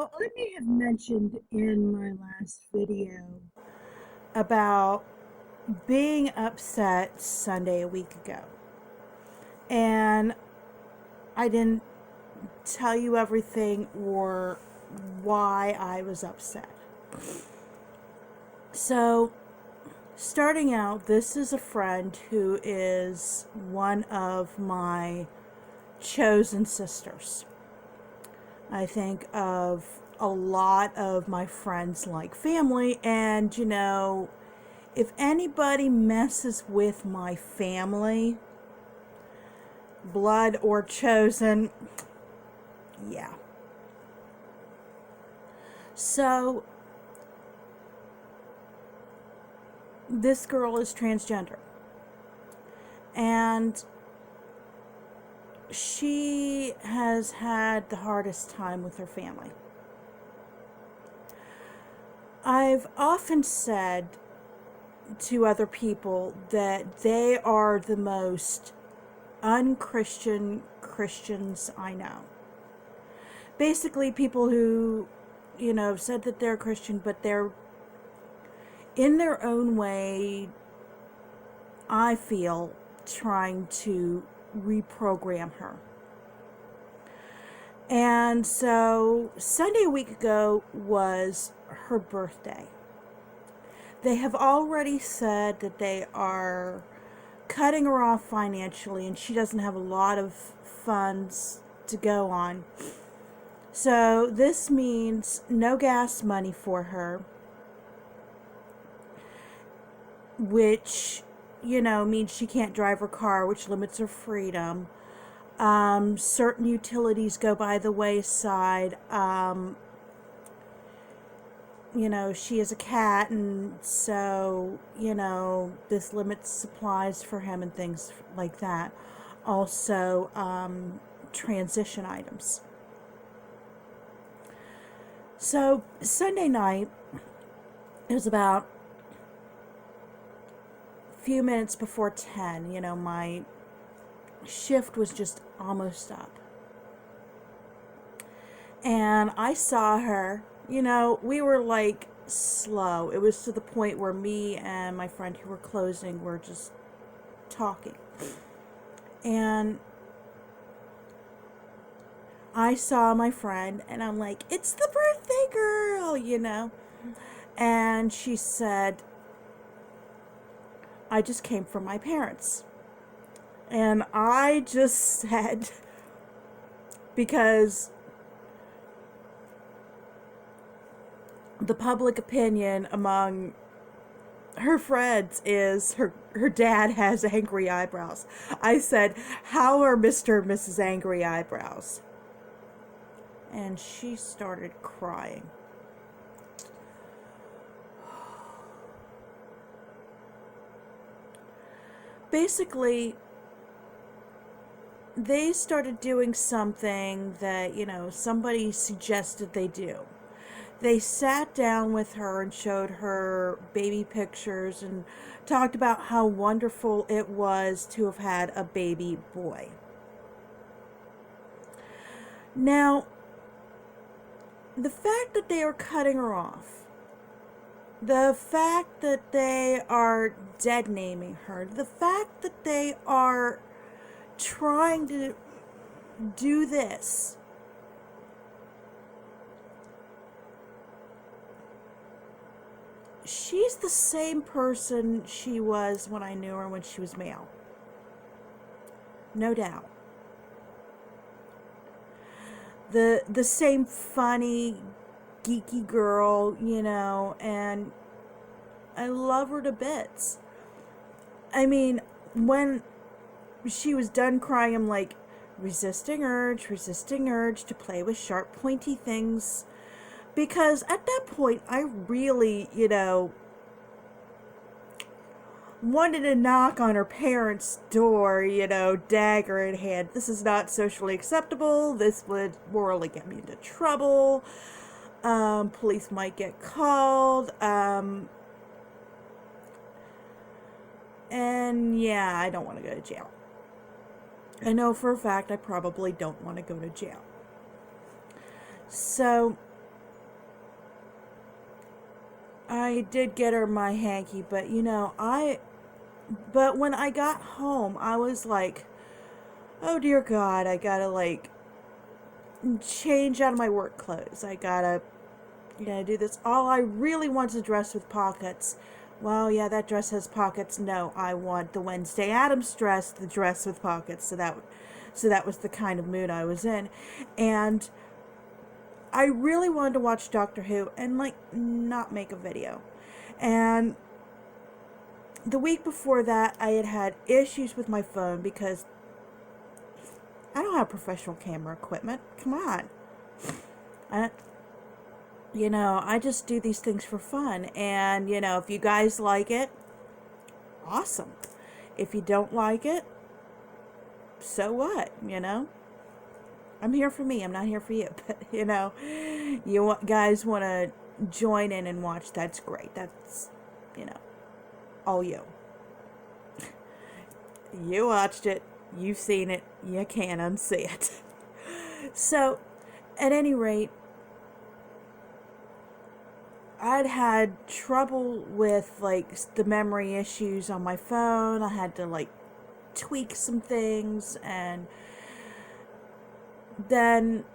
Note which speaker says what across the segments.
Speaker 1: So, I may have mentioned in my last video about being upset Sunday a week ago. And I didn't tell you everything or why I was upset. So, starting out, this is a friend who is one of my chosen sisters. I think of a lot of my friends like family, and if anybody messes with my family, blood or chosen, yeah. So, this girl is transgender, and she has had the hardest time with her family. I've often said to other people that they are the most unchristian Christians I know. Basically, people who, said that they're Christian, but they're in their own way, I feel, trying to reprogram her. And so Sunday a week ago was her birthday. They have already said that they are cutting her off financially, and she doesn't have a lot of funds to go on. So this means no gas money for her, which, means she can't drive her car, which limits her freedom. Certain utilities go by the wayside. She is a cat, and so, this limits supplies for him and things like that. Also, transition items. So, Sunday night, it was about a few minutes before 10. My shift was just almost up. And I saw her. We were like slow. It was to the point where me and my friend who were closing were just talking. And I saw my friend and I'm like, it's the birthday girl. And she said, I just came from my parents. And I just said, because the public opinion among her friends is her dad has angry eyebrows. I said, how are Mr. and Mrs. Angry Eyebrows? And she started crying. Basically, they started doing something that, somebody suggested they do. They sat down with her and showed her baby pictures and talked about how wonderful it was to have had a baby boy. Now, the fact that they are cutting her off, the fact that they are dead naming her, the fact that they are trying to do this, she's the same person she was when I knew her when she was male. No doubt. The same funny, geeky girl, and I love her to bits. I mean, when she was done crying, I'm like, resisting urge to play with sharp, pointy things. Because at that point, I really, wanted to knock on her parents' door, dagger in hand. This is not socially acceptable. This would morally get me into trouble. Police might get called. And yeah, I don't want to go to jail. I know for a fact I probably don't want to go to jail. So, I did get her my hanky, but but when I got home, I was like, oh dear God, I gotta like change out of my work clothes. I gotta, do this. All I really want is a dress with pockets. Well, yeah, that dress has pockets. No, I want the Wednesday Addams dress, the dress with pockets. So that was the kind of mood I was in, and I really wanted to watch Doctor Who and like not make a video. And the week before that, I had had issues with my phone because I don't have professional camera equipment. Come on. I, I just do these things for fun. And, if you guys like it, awesome. If you don't like it, so what? I'm here for me. I'm not here for you. But, guys want to join in and watch, that's great. That's, all you. You watched it. You've seen it. You can't unsee it. So, at any rate, I'd had trouble with like the memory issues on my phone. I had to like tweak some things, and then,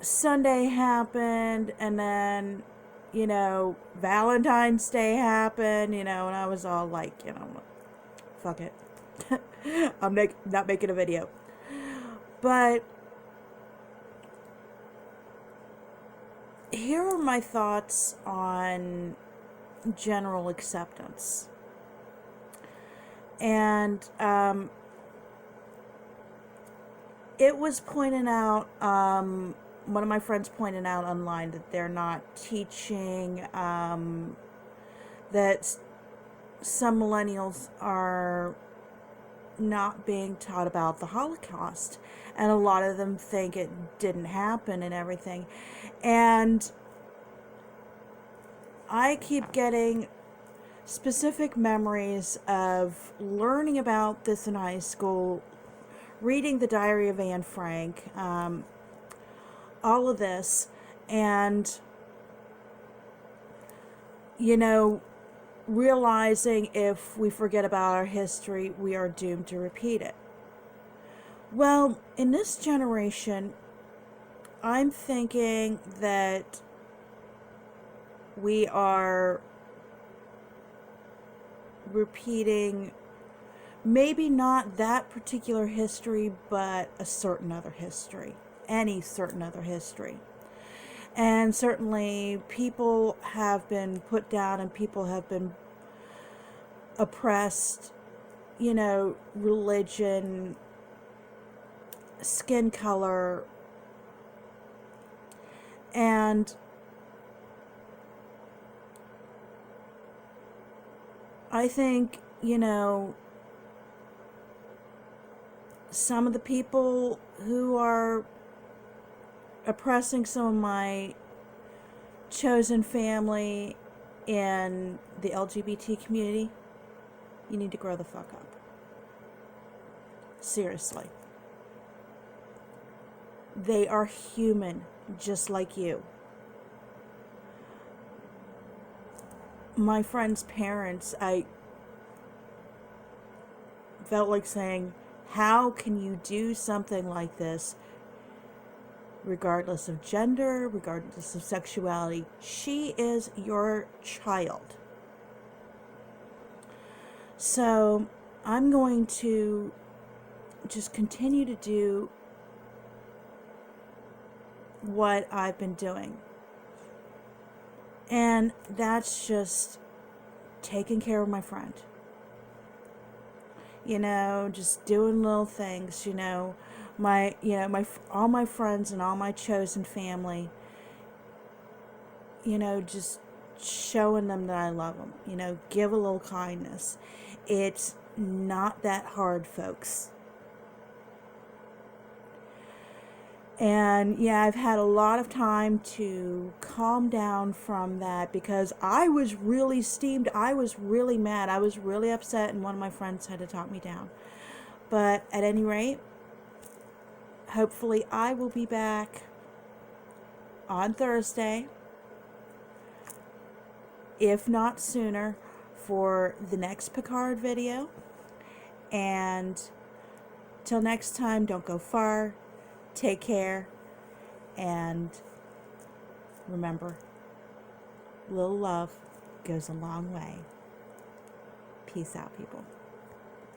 Speaker 1: Sunday happened, and then, Valentine's Day happened, and I was all like, fuck it. I'm not making a video. But here are my thoughts on general acceptance. And it was pointed out, one of my friends pointed out online that they're not teaching, that some millennials are not being taught about the Holocaust, and a lot of them think it didn't happen and everything. And I keep getting specific memories of learning about this in high school, reading the Diary of Anne Frank, all of this, and realizing if we forget about our history, we are doomed to repeat it. Well, in this generation, I'm thinking that we are repeating maybe not that particular history, but a certain other history, any certain other history. And certainly people have been put down and people have been oppressed, religion, skin color, and I think, some of the people who are oppressing some of my chosen family in the LGBT community, you need to grow the fuck up. Seriously. They are human, just like you. My friend's parents, I felt like saying, how can you do something like this regardless of gender, regardless of sexuality? She is your child. So I'm going to just continue to do what I've been doing. And that's just taking care of my friend. Just doing little things, all my friends and all my chosen family, just showing them that I love them, give a little kindness. It's not that hard, folks. And yeah, I've had a lot of time to calm down from that because I was really steamed. I was really mad. I was really upset, and one of my friends had to talk me down. But at any rate, hopefully I will be back on Thursday if not sooner, for the next Picard video. And till next time, don't go far. Take care. And remember, little love goes a long way. Peace out, people.